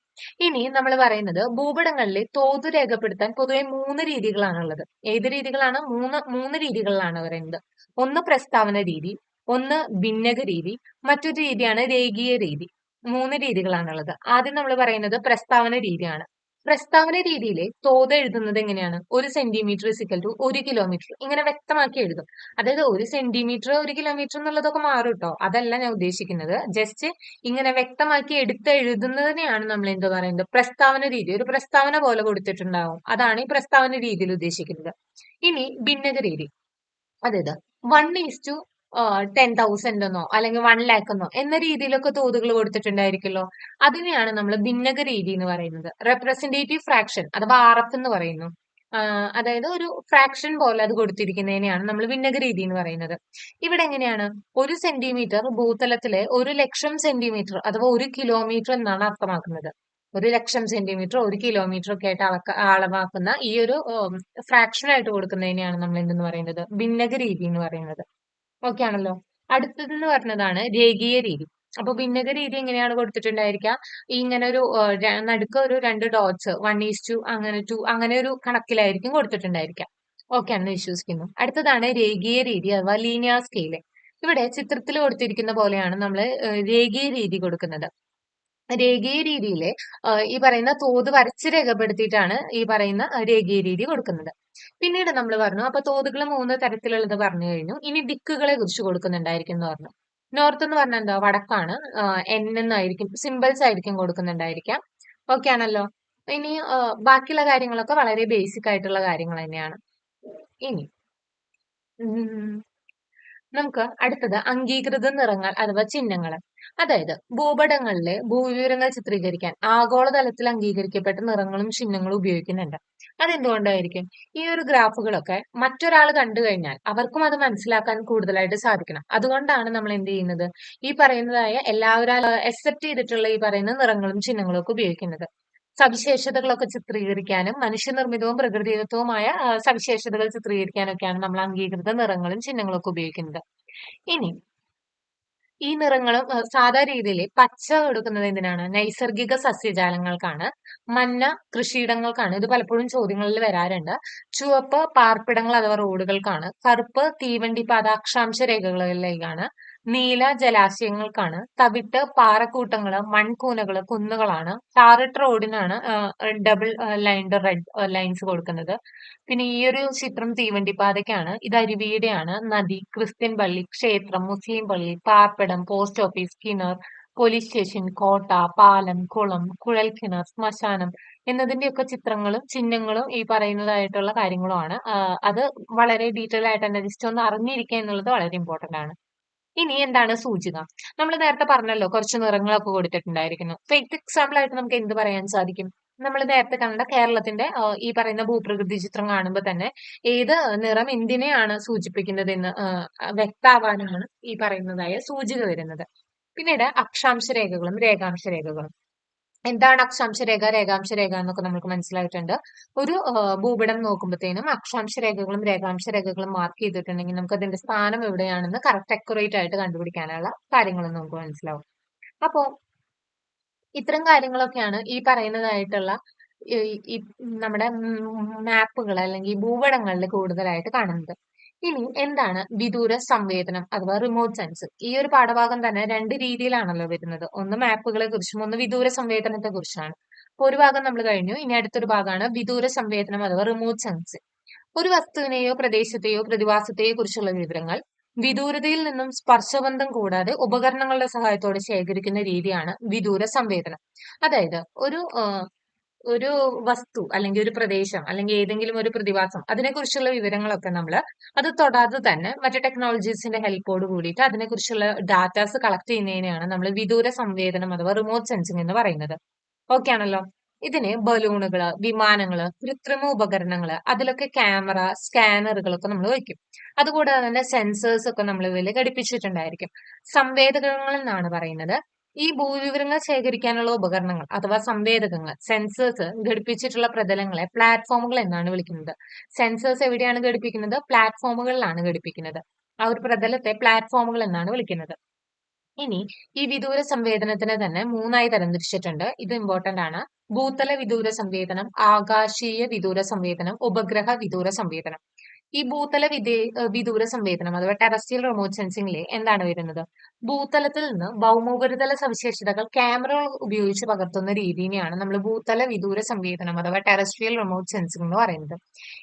Speaker 1: ഇനി നമ്മൾ പറയുന്നത് ഭൂപടങ്ങളിൽ തോത് രേഖപ്പെടുത്താൻ പൊതുവെ 3 രീതികളാണുള്ളത്. ഏത് രീതികളാണ്? മൂന്ന് രീതികളിലാണ് പറയുന്നത്. ഒന്ന് പ്രസ്താവന രീതി, ഒന്ന് ഭിന്നക രീതി, മറ്റൊരു രീതിയാണ് രേഖീയ രീതി. 3 രീതികളാണുള്ളത്. ആദ്യം നമ്മൾ പറയുന്നത് പ്രസ്താവന രീതിയാണ്. പ്രസ്താവന രീതിയിലെ തോത് എഴുതുന്നത് എങ്ങനെയാണ്? 1 സെന്റിമീറ്റർ ഇസിക്കൽ ടു 1 കിലോമീറ്റർ, ഇങ്ങനെ വ്യക്തമാക്കി എഴുതും. അതായത് 1 സെന്റിമീറ്റർ 1 കിലോമീറ്റർ എന്നുള്ളതൊക്കെ മാറും കേട്ടോ, അതല്ല ഞാൻ ഉദ്ദേശിക്കുന്നത്. ജസ്റ്റ് ഇങ്ങനെ വ്യക്തമാക്കി എടുത്ത് എഴുതുന്നതിനെയാണ് നമ്മൾ എന്ത് പറയുന്നത്? പ്രസ്താവന രീതി. ഒരു പ്രസ്താവന പോലെ കൊടുത്തിട്ടുണ്ടാവും, അതാണ് ഈ പ്രസ്താവന രീതിയിൽ ഉദ്ദേശിക്കുന്നത്. ഇനി ഭിന്നക രീതി, അതായത് 1:10,000 എന്നോ അല്ലെങ്കിൽ 1 lakh എന്നോ എന്ന രീതിയിലൊക്കെ തോതുകൾ കൊടുത്തിട്ടുണ്ടായിരിക്കുമല്ലോ, അതിനെയാണ് നമ്മൾ ഭിന്നക രീതി എന്ന് പറയുന്നത്. റെപ്രസെന്റേറ്റീവ് ഫ്രാക്ഷൻ അഥവാ RF എന്ന് പറയുന്നു. അതായത് ഒരു ഫ്രാക്ഷൻ പോലെ അത് കൊടുത്തിരിക്കുന്നതിനെയാണ് നമ്മൾ ഭിന്നക രീതി എന്ന് പറയുന്നത്. ഇവിടെ എങ്ങനെയാണ്? 1 സെന്റിമീറ്റർ ഭൂതലത്തിലെ 1 ലക്ഷം സെന്റിമീറ്റർ അഥവാ 1 കിലോമീറ്റർ എന്നാണ് അർത്ഥമാക്കുന്നത്. 1 ലക്ഷം സെന്റിമീറ്റർ 1 കിലോമീറ്റർ ഒക്കെ ആയിട്ട് അളവാക്കുന്ന ഈ ഒരു ഫ്രാക്ഷൻ ആയിട്ട് കൊടുക്കുന്നതിനെയാണ് നമ്മൾ എന്തെന്ന് പറയുന്നത്? ഭിന്നക രീതി എന്ന് പറയുന്നത്. ഓക്കെ ആണല്ലോ? അടുത്തതെന്ന് പറഞ്ഞതാണ് രേഖീയ രീതി. അപ്പൊ ഭിന്നക രീതി എങ്ങനെയാണ് കൊടുത്തിട്ടുണ്ടായിരിക്കുക? ഇങ്ങനെ ഒരു നടുക്ക് ഒരു 2 ഡോട്ട്സ് 1:2 അങ്ങനെ 2 അങ്ങനെ ഒരു കണക്കിലായിരിക്കും കൊടുത്തിട്ടുണ്ടായിരിക്കുക. ഓക്കെ ആണെന്ന് വിശ്വസിക്കുന്നു. അടുത്തതാണ് രേഖീയ രീതി അഥവാ ലീനിയർ സ്കെയില്. ഇവിടെ ചിത്രത്തിൽ കൊടുത്തിരിക്കുന്ന പോലെയാണ് നമ്മൾ രേഖീയ രീതി കൊടുക്കുന്നത്. രേഖീയ രീതിയില് ഈ പറയുന്ന തോത് വരച്ച് രേഖപ്പെടുത്തിയിട്ടാണ് ഈ പറയുന്ന രേഖീയ രീതി കൊടുക്കുന്നത്. പിന്നീട് നമ്മൾ പറഞ്ഞു, അപ്പൊ തോതുകൾ 3 തരത്തിലുള്ളത് പറഞ്ഞു കഴിഞ്ഞു. ഇനി ദിക്കുകളെ കുറിച്ച് കൊടുക്കുന്നുണ്ടായിരിക്കും എന്ന് പറഞ്ഞു. നോർത്ത് എന്ന് പറഞ്ഞാൽ എന്താ? വടക്കാണ്. എൻ എന്നായിരിക്കും സിമ്പിൾസ് ആയിരിക്കും കൊടുക്കുന്നുണ്ടായിരിക്കാം. ഓക്കെ ആണല്ലോ? ഇനി ബാക്കിയുള്ള കാര്യങ്ങളൊക്കെ വളരെ ബേസിക് ആയിട്ടുള്ള കാര്യങ്ങൾ തന്നെയാണ്. ഇനി ഉം, നമുക്ക് അടുത്തത് അംഗീകൃത നിറങ്ങൾ അഥവാ ചിഹ്നങ്ങൾ. അതായത് ഭൂപടങ്ങളിലെ ഭൂവിവരങ്ങൾ ചിത്രീകരിക്കാൻ ആഗോളതലത്തിൽ അംഗീകരിക്കപ്പെട്ട നിറങ്ങളും ചിഹ്നങ്ങളും ഉപയോഗിക്കുന്നുണ്ട്. അതെന്തുകൊണ്ടായിരിക്കും? ഈ ഒരു ഗ്രാഫുകളൊക്കെ മറ്റൊരാൾ കണ്ടു കഴിഞ്ഞാൽ അവർക്കും അത് മനസ്സിലാക്കാൻ കൂടുതലായിട്ട് സാധിക്കണം. അതുകൊണ്ടാണ് നമ്മൾ എന്ത് ചെയ്യുന്നത്? ഈ പറയുന്നതായ എല്ലാവരും അക്സെപ്റ്റ് ചെയ്തിട്ടുള്ള ഈ പറയുന്ന നിറങ്ങളും ചിഹ്നങ്ങളും ഒക്കെ ഉപയോഗിക്കുന്നത്. സവിശേഷതകളൊക്കെ ചിത്രീകരിക്കാനും മനുഷ്യനിർമ്മിതവും പ്രകൃതിദത്തവുമായ സവിശേഷതകൾ ചിത്രീകരിക്കാനൊക്കെയാണ് നമ്മൾ അംഗീകൃത നിറങ്ങളും ചിഹ്നങ്ങളും ഒക്കെ ഉപയോഗിക്കുന്നത്. ഇനി ഈ നിറങ്ങളും സാധാ രീതിയിൽ പച്ച കൊടുക്കുന്നത് എന്തിനാണ്? നൈസർഗിക സസ്യജാലങ്ങൾക്കാണ്. മഞ്ഞ കൃഷിയിടങ്ങൾക്കാണ്. ഇത് പലപ്പോഴും ചോദ്യങ്ങളിൽ വരാറുണ്ട്. ചുവപ്പ് പാർപ്പിടങ്ങൾ അഥവാ റോഡുകൾക്കാണ്. കറുപ്പ് തീവണ്ടി പാത അക്ഷാംശ രേഖകളിലേക്കാണ്. നീല ജലാശയങ്ങൾക്കാണ്. തവിട്ട് പാറക്കൂട്ടങ്ങള് മൺകൂനകള് കുന്നുകളാണ്. ടാറിട്ട റോഡിനാണ് ഡബിൾ ലൈൻഡ് റെഡ് ലൈൻസ് കൊടുക്കുന്നത്. പിന്നെ ഈ ഒരു ചിത്രം തീവണ്ടിപ്പാതയ്ക്കാണ്. ഇത് അരുവിയുടെയാണ്. നദി, ക്രിസ്ത്യൻ പള്ളി, ക്ഷേത്രം, മുസ്ലിം പള്ളി, പാർപ്പിടം, പോസ്റ്റ് ഓഫീസ്, കിണർ, പോലീസ് സ്റ്റേഷൻ, കോട്ട, പാലം, കുളം, കുഴൽക്കിണർ, ശ്മശാനം എന്നതിന്റെയൊക്കെ ചിത്രങ്ങളും ചിഹ്നങ്ങളും ഈ പറയുന്നതായിട്ടുള്ള കാര്യങ്ങളുമാണ്. അത് വളരെ ഡീറ്റെയിൽ ആയിട്ട് തന്നെ ജസ്റ്റ് ഒന്ന് അറിഞ്ഞിരിക്കുക എന്നുള്ളത് വളരെ ഇമ്പോർട്ടന്റ് ആണ്. ഇനി എന്താണ് സൂചിക? നമ്മൾ നേരത്തെ പറഞ്ഞല്ലോ കുറച്ച് നിറങ്ങളൊക്കെ കൊടുത്തിട്ടുണ്ടായിരിക്കുന്നു. ഇപ്പൊ എക്സാമ്പിൾ ആയിട്ട് നമുക്ക് എന്ത് പറയാൻ സാധിക്കും? നമ്മൾ നേരത്തെ കണ്ട കേരളത്തിന്റെ ഈ പറയുന്ന ഭൂപ്രകൃതി ചിത്രം കാണുമ്പോൾ തന്നെ ഏത് നിറം എന്തിനെയാണ് സൂചിപ്പിക്കുന്നത് എന്ന് വ്യക്തമാവാനാണ് ഈ പറയുന്നതായ സൂചിക വരുന്നത്. പിന്നീട് അക്ഷാംശ രേഖകളും രേഖാംശ രേഖകളും. എന്താണ് അക്ഷാംശ രേഖ രേഖാംശ രേഖ എന്നൊക്കെ നമുക്ക് മനസ്സിലായിട്ടുണ്ട്. ഒരു ഭൂപടം നോക്കുമ്പോഴത്തേനും അക്ഷാംശ രേഖകളും രേഖാംശ രേഖകളും മാർക്ക് ചെയ്തിട്ടുണ്ടെങ്കിൽ നമുക്ക് അതിന്റെ സ്ഥാനം എവിടെയാണെന്ന് കറക്റ്റ് അക്യുറേറ്റ് ആയിട്ട് കണ്ടുപിടിക്കാനുള്ള കാര്യങ്ങളും നമുക്ക് മനസ്സിലാവും. അപ്പോ ഇത്തരം കാര്യങ്ങളൊക്കെയാണ് ഈ പറയുന്നതായിട്ടുള്ള ഈ ഈ നമ്മുടെ മാപ്പുകൾ അല്ലെങ്കിൽ ഭൂപടങ്ങളിൽ കൂടുതലായിട്ട് കാണുന്നത്. ഇനി എന്താണ് വിദൂര സംവേദനം അഥവാ റിമോട്ട് സെൻസ്? ഈ ഒരു പാഠഭാഗം തന്നെ രണ്ട് രീതിയിലാണല്ലോ വരുന്നത്. ഒന്ന് മാപ്പുകളെ കുറിച്ചും ഒന്ന് വിദൂര സംവേദനത്തെ കുറിച്ചാണ്. അപ്പൊ ഒരു ഭാഗം നമ്മൾ കഴിഞ്ഞു. ഇനി അടുത്തൊരു ഭാഗമാണ് വിദൂര സംവേദനം അഥവാ റിമോട്ട് സെൻസ്. ഒരു വസ്തുവിനെയോ പ്രദേശത്തെയോ പ്രതിഭാസത്തെയോ കുറിച്ചുള്ള വിവരങ്ങൾ വിദൂരതയിൽ നിന്നും സ്പർശബന്ധം കൂടാതെ ഉപകരണങ്ങളുടെ സഹായത്തോടെ ശേഖരിക്കുന്ന രീതിയാണ് വിദൂര സംവേദനം. അതായത് ഒരു വസ്തു അല്ലെങ്കിൽ ഒരു പ്രദേശം അല്ലെങ്കിൽ ഏതെങ്കിലും ഒരു പ്രതിഭാസം അതിനെക്കുറിച്ചുള്ള വിവരങ്ങളൊക്കെ നമ്മൾ അത് തൊടാതെ തന്നെ മറ്റു ടെക്നോളജീസിന്റെ ഹെൽപ്പോട് കൂടിയിട്ട് അതിനെക്കുറിച്ചുള്ള ഡാറ്റാസ് കളക്ട് ചെയ്യുന്നതിനെയാണ് നമ്മൾ വിദൂര സംവേദനം അഥവാ റിമോട്ട് സെൻസിങ് എന്ന് പറയുന്നത്. ഓക്കെ ആണല്ലോ. ഇതിന് ബലൂണുകള് വിമാനങ്ങള് കൃത്രിമ ഉപകരണങ്ങള് അതിലൊക്കെ ക്യാമറ സ്കാനറുകളൊക്കെ നമ്മൾ വയ്ക്കും. അതുകൂടാതെ തന്നെ സെൻസേഴ്സ് ഒക്കെ നമ്മൾ ഇതിൽ ഘടിപ്പിച്ചിട്ടുണ്ടായിരിക്കും. സംവേദകങ്ങൾ എന്നാണ് പറയുന്നത്. ഈ ഭൂവിവരങ്ങൾ ശേഖരിക്കാനുള്ള ഉപകരണങ്ങൾ അഥവാ സംവേദകങ്ങൾ സെൻസേഴ്സ് ഘടിപ്പിച്ചിട്ടുള്ള പ്രതലങ്ങളെ പ്ലാറ്റ്ഫോമുകൾ എന്നാണ് വിളിക്കുന്നത്. സെൻസേഴ്സ് എവിടെയാണ് ഘടിപ്പിക്കുന്നത്? പ്ലാറ്റ്ഫോമുകളിലാണ് ഘടിപ്പിക്കുന്നത്. ആ ഒരു പ്രതലത്തെ പ്ലാറ്റ്ഫോമുകൾ എന്നാണ് വിളിക്കുന്നത്. ഇനി ഈ വിദൂര സംവേദനത്തിനെ തന്നെ മൂന്നായി തരംതിരിച്ചിട്ടുണ്ട്. ഇത് ഇമ്പോർട്ടന്റ് ആണ്. ഭൂതല വിദൂര സംവേദനം, ആകാശീയ വിദൂര സംവേദനം, ഉപഗ്രഹ വിദൂര സംവേദനം. ഈ ഭൂതല വിദൂര സംവേദനം അഥവാ ടെറസ്ട്രിയൽ റിമോട്ട് സെൻസിംഗിലെ എന്താണ് വരുന്നത്? ഭൂതലത്തിൽ നിന്ന് ഭൗമോപരിതല സവിശേഷതകൾ ക്യാമറകൾ ഉപയോഗിച്ച് പകർത്തുന്ന രീതിയെയാണ് നമ്മൾ ഭൂതല വിദൂര സംവേദനം അഥവാ ടെറസ്ട്രിയൽ റിമോട്ട് സെൻസിംഗ് എന്ന് പറയുന്നത്.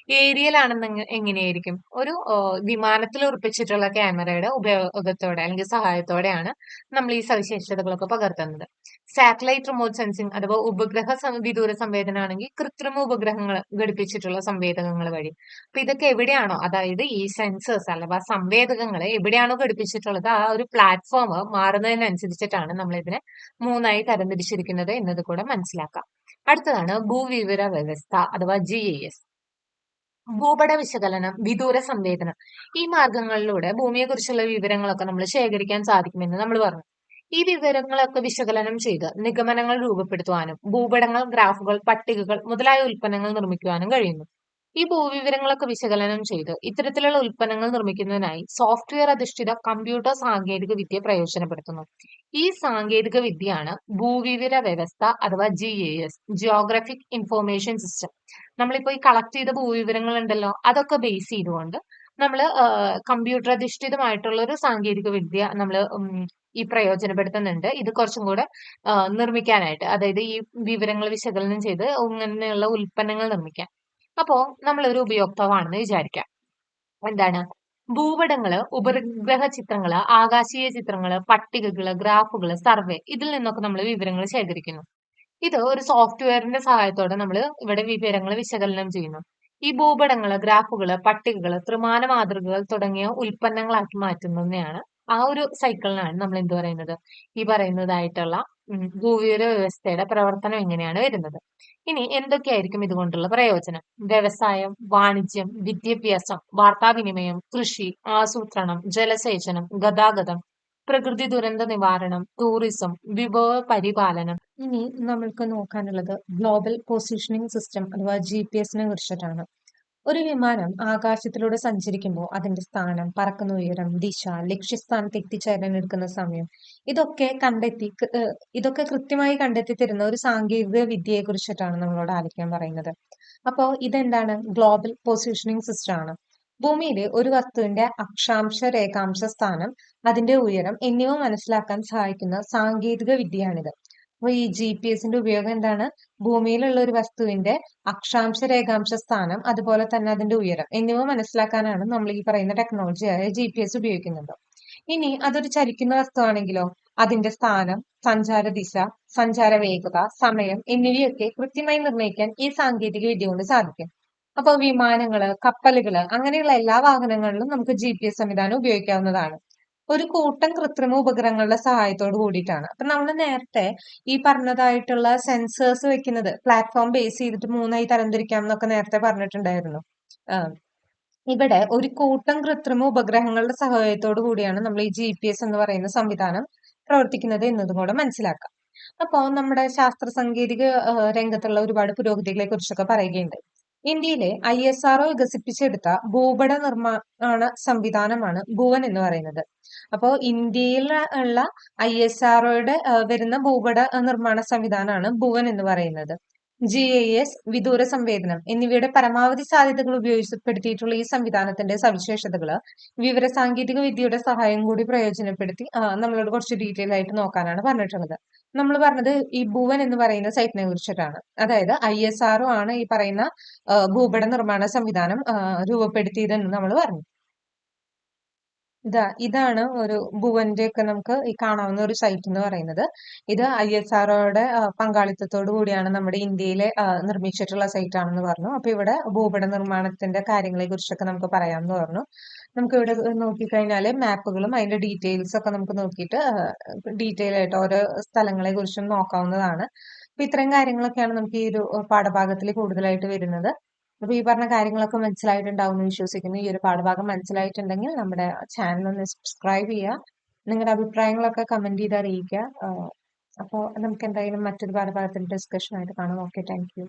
Speaker 1: ഏരിയൽ ആണെന്ന് എങ്ങനെയായിരിക്കും? ഒരു വിമാനത്തിൽ ഉറപ്പിച്ചിട്ടുള്ള ക്യാമറയുടെ ഉപയോഗത്തോടെ അല്ലെങ്കിൽ സഹായത്തോടെയാണ് നമ്മൾ ഈ സവിശേഷതകളൊക്കെ പകർത്തുന്നത്. സാറ്റലൈറ്റ് റിമോട്ട് സെൻസിംഗ് അഥവാ ഉപഗ്രഹ വിദൂര സംവേദനമാണെങ്കിൽ കൃത്രിമ ഉപഗ്രഹങ്ങൾ ഘടിപ്പിച്ചിട്ടുള്ള സംവേദകങ്ങൾ വഴി. അപ്പൊ ഇതൊക്കെ എവിടെയാണോ അതായത് ഈ സെൻസേഴ്സ് അഥവാ സംവേദകങ്ങൾ എവിടെയാണോ ഘടിപ്പിച്ചിട്ടുള്ളത് ആ ഒരു പ്ലാറ്റ്ഫോം മാറുന്നതിനനുസരിച്ചിട്ടാണ് നമ്മൾ ഇതിനെ മൂന്നായി തരംതിരിച്ചിരിക്കുന്നത് എന്നത് കൂടെ മനസ്സിലാക്കാം. അടുത്തതാണ് ഭൂവിവര വ്യവസ്ഥ അഥവാ GIS. ഭൂപട വിശകലനം വിദൂര സംവേദനം ഈ മാർഗങ്ങളിലൂടെ ഭൂമിയെക്കുറിച്ചുള്ള വിവരങ്ങളൊക്കെ നമ്മൾ ശേഖരിക്കാൻ സാധിക്കുമെന്ന് നമ്മൾ പറഞ്ഞു. ഈ വിവരങ്ങളൊക്കെ വിശകലനം ചെയ്ത് നിഗമനങ്ങൾ രൂപപ്പെടുത്തുവാനും ഭൂപടങ്ങൾ ഗ്രാഫുകൾ പട്ടികകൾ മുതലായ ഉൽപ്പന്നങ്ങൾ നിർമ്മിക്കുവാനും കഴിയുന്നു. ഈ ഭൂവിവരങ്ങളൊക്കെ വിശകലനം ചെയ്ത് ഇത്തരത്തിലുള്ള ഉൽപ്പന്നങ്ങൾ നിർമ്മിക്കുന്നതിനായി സോഫ്റ്റ്വെയർ അധിഷ്ഠിത കമ്പ്യൂട്ടർ സാങ്കേതിക വിദ്യ പ്രയോജനപ്പെടുത്തുന്നു. ഈ സാങ്കേതിക വിദ്യയാണ് ഭൂവിവര വ്യവസ്ഥ അഥവാ GIS, ജിയോഗ്രഫിക് ഇൻഫോർമേഷൻ സിസ്റ്റം. നമ്മളിപ്പോ ഈ കളക്ട് ചെയ്ത ഭൂവിവരങ്ങൾ ഉണ്ടല്ലോ അതൊക്കെ ബേസ് ചെയ്തുകൊണ്ട് നമ്മൾ കമ്പ്യൂട്ടർ അധിഷ്ഠിതമായിട്ടുള്ള ഒരു സാങ്കേതിക വിദ്യ നമ്മൾ ഈ പ്രയോജനപ്പെടുത്തുന്നുണ്ട്. ഇത് കുറച്ചും കൂടെ നിർമ്മിക്കാനായിട്ട് അതായത് ഈ വിവരങ്ങൾ വിശകലനം ചെയ്ത് ഇങ്ങനെയുള്ള ഉൽപ്പന്നങ്ങൾ നിർമ്മിക്കാൻ. അപ്പോ നമ്മളൊരു ഉപയോക്താവാണെന്ന് വിചാരിക്കാം. എന്താണ്? ഭൂപടങ്ങള് ഉപഗ്രഹ ചിത്രങ്ങള് ആകാശീയ ചിത്രങ്ങള് പട്ടികകള് ഗ്രാഫുകള് സർവേ ഇതിൽ നിന്നൊക്കെ നമ്മൾ വിവരങ്ങൾ ശേഖരിക്കുന്നു. ഇത് ഒരു സോഫ്റ്റ്വെയറിന്റെ സഹായത്തോടെ നമ്മൾ ഇവിടെ വിവരങ്ങൾ വിശകലനം ചെയ്യുന്നു. ഈ ഭൂപടങ്ങള് ഗ്രാഫുകള് പട്ടികകള് ത്രിമാന മാതൃകകൾ തുടങ്ങിയ ഉൽപ്പന്നങ്ങളാക്കി മാറ്റുന്നതിനെയാണ് ആ ഒരു സൈക്കിളിനാണ് നമ്മൾ എന്ത് പറയുന്നത് ഈ പറയുന്നതായിട്ടുള്ള ഭൂവിവര വ്യവസ്ഥയുടെ പ്രവർത്തനം എങ്ങനെയാണ് വരുന്നത്. ഇനി എന്തൊക്കെയായിരിക്കും ഇതുകൊണ്ടുള്ള പ്രയോജനം? വ്യവസായം, വാണിജ്യം, വിദ്യാഭ്യാസം, വാർത്താവിനിമയം, കൃഷി, ആസൂത്രണം, ജലസേചനം, ഗതാഗതം, പ്രകൃതി ദുരന്ത നിവാരണം, ടൂറിസം, വിഭവ പരിപാലനം. ഇനി നമ്മൾക്ക് നോക്കാനുള്ളത് ഗ്ലോബൽ പൊസിഷനിങ് സിസ്റ്റം അഥവാ GPS കുറിച്ചിട്ടാണ്. ഒരു വിമാനം ആകാശത്തിലൂടെ സഞ്ചരിക്കുമ്പോൾ അതിന്റെ സ്ഥാനം, പറക്കുന്ന ഉയരം, ദിശ, ലക്ഷ്യസ്ഥാനത്ത് എത്തിച്ചേരാൻ എടുക്കുന്ന സമയം ഇതൊക്കെ കൃത്യമായി കണ്ടെത്തി തരുന്ന ഒരു സാങ്കേതിക വിദ്യയെ കുറിച്ചിട്ടാണ് നമ്മളോട് ആലോചിക്കാൻ പറയുന്നത്. അപ്പോ ഇതെന്താണ്? ഗ്ലോബൽ പൊസിഷനിങ് സിസ്റ്റം ആണ്. ഭൂമിയിലെ ഒരു വസ്തുവിന്റെ അക്ഷാംശ, രേഖാംശ സ്ഥാനം, അതിന്റെ ഉയരം എന്നിവ മനസ്സിലാക്കാൻ സഹായിക്കുന്ന സാങ്കേതിക വിദ്യയാണിത്. അപ്പൊ ഈ GPS-ന്റെ ഉപയോഗം എന്താണ്? ഭൂമിയിലുള്ള ഒരു വസ്തുവിന്റെ അക്ഷാംശ, രേഖാംശ സ്ഥാനം, അതുപോലെ തന്നെ അതിന്റെ ഉയരം എന്നിവ മനസ്സിലാക്കാനാണ് നമ്മൾ ഈ പറയുന്ന ടെക്നോളജിയായ GPS ഉപയോഗിക്കുന്നത്. ഇനി അതൊരു ചലിക്കുന്ന വസ്തുവാണെങ്കിലോ അതിന്റെ സ്ഥാനം, സഞ്ചാര ദിശ, സഞ്ചാര വേഗത, സമയം എന്നിവയൊക്കെ കൃത്യമായി നിർണ്ണയിക്കാൻ ഈ സാങ്കേതിക വിദ്യ കൊണ്ട് സാധിക്കും. അപ്പൊ വിമാനങ്ങള്, കപ്പലുകള് അങ്ങനെയുള്ള എല്ലാ വാഹനങ്ങളിലും നമുക്ക് GPS സംവിധാനം ഉപയോഗിക്കാവുന്നതാണ്. ഒരു കൂട്ടം കൃത്രിമ ഉപഗ്രഹങ്ങളുടെ സഹായത്തോട് കൂടിയിട്ടാണ്. അപ്പൊ നമ്മൾ നേരത്തെ ഈ പറഞ്ഞതായിട്ടുള്ള സെൻസേഴ്സ് വെക്കുന്നത് പ്ലാറ്റ്ഫോം ബേസ് ചെയ്തിട്ട് മൂന്നായി തരംതിരിക്കാം എന്നൊക്കെ നേരത്തെ പറഞ്ഞിട്ടുണ്ടായിരുന്നു. ആഹ് ഇവിടെ ഒരു കൂട്ടം കൃത്രിമ ഉപഗ്രഹങ്ങളുടെ സഹായത്തോടു കൂടിയാണ് നമ്മൾ ഈ GPS എന്ന് പറയുന്ന സംവിധാനം പ്രവർത്തിക്കുന്നത് എന്നതും കൂടെ മനസ്സിലാക്കാം. അപ്പോ നമ്മുടെ ശാസ്ത്ര സാങ്കേതിക രംഗത്തുള്ള ഒരുപാട് പുരോഗതികളെ കുറിച്ചൊക്കെ പറയുകയുണ്ട്. ഇന്ത്യയിലെ ISRO വികസിപ്പിച്ചെടുത്ത ഭൂപട നിർമ്മാണ സംവിധാനമാണ് ഭുവൻ എന്ന് പറയുന്നത്. അപ്പോ ഇന്ത്യയിൽ ഉള്ള ISROയുടെ വരുന്ന ഭൂപട നിർമ്മാണ സംവിധാനമാണ് ഭുവൻ എന്ന് പറയുന്നത്. GIS, വിദൂര സംവേദനം എന്നിവയുടെ പരമാവധി സാധ്യതകൾ ഉപയോഗപ്പെടുത്തിയിട്ടുള്ള ഈ സംവിധാനത്തിന്റെ സവിശേഷതകള് വിവര സാങ്കേതിക വിദ്യയുടെ സഹായം കൂടി പ്രയോജനപ്പെടുത്തി നമ്മളോട് കുറച്ച് ഡീറ്റെയിൽ ആയിട്ട് നോക്കാനാണ് പറഞ്ഞിട്ടുള്ളത്. നമ്മൾ പറഞ്ഞത് ഈ ഭുവൻ എന്ന് പറയുന്ന സൈറ്റിനെ കുറിച്ചിട്ടാണ്. അതായത് ISRO ആണ് ഈ പറയുന്ന ഭൂപട നിർമ്മാണ സംവിധാനം രൂപപ്പെടുത്തിയതെന്ന് നമ്മൾ പറഞ്ഞു. ഇതാണ് ഒരു ഭുവന്റെ ഒക്കെ നമുക്ക് ഈ കാണാവുന്ന ഒരു സൈറ്റ് എന്ന് പറയുന്നത്. ഇത് ISROയുടെ പങ്കാളിത്തത്തോടു കൂടിയാണ് നമ്മുടെ ഇന്ത്യയിലെ നിർമ്മിച്ചിട്ടുള്ള സൈറ്റ് ആണെന്ന് പറഞ്ഞു. അപ്പൊ ഇവിടെ ഭൂപട നിർമ്മാണത്തിന്റെ കാര്യങ്ങളെ കുറിച്ചൊക്കെ നമുക്ക് പറയാമെന്ന് പറഞ്ഞു. നമുക്ക് ഇവിടെ നോക്കിക്കഴിഞ്ഞാല് മാപ്പുകളും അതിന്റെ ഡീറ്റെയിൽസ് ഒക്കെ നമുക്ക് നോക്കിയിട്ട് ഡീറ്റെയിൽ ആയിട്ട് ഓരോ സ്ഥലങ്ങളെ കുറിച്ചും നോക്കാവുന്നതാണ്. അപ്പൊ ഇത്രയും കാര്യങ്ങളൊക്കെയാണ് നമുക്ക് ഈ ഒരു പാഠഭാഗത്തിൽ കൂടുതലായിട്ട് വരുന്നത്. അപ്പൊ ഈ പറഞ്ഞ കാര്യങ്ങളൊക്കെ മനസ്സിലായിട്ടുണ്ടാവും എന്ന് വിശ്വസിക്കുന്നു. ഈ ഒരു പാഠഭാഗം മനസ്സിലായിട്ടുണ്ടെങ്കിൽ നമ്മുടെ ചാനൽ ഒന്ന് സബ്സ്ക്രൈബ് ചെയ്യുക. നിങ്ങളുടെ അഭിപ്രായങ്ങളൊക്കെ കമന്റ് ചെയ്ത് അറിയിക്കുക. അപ്പോൾ നമുക്ക് എന്തായാലും മറ്റൊരു പാഠഭാഗത്തിന്റെ ഡിസ്കഷൻ ആയിട്ട് കാണാം. Okay, thank you.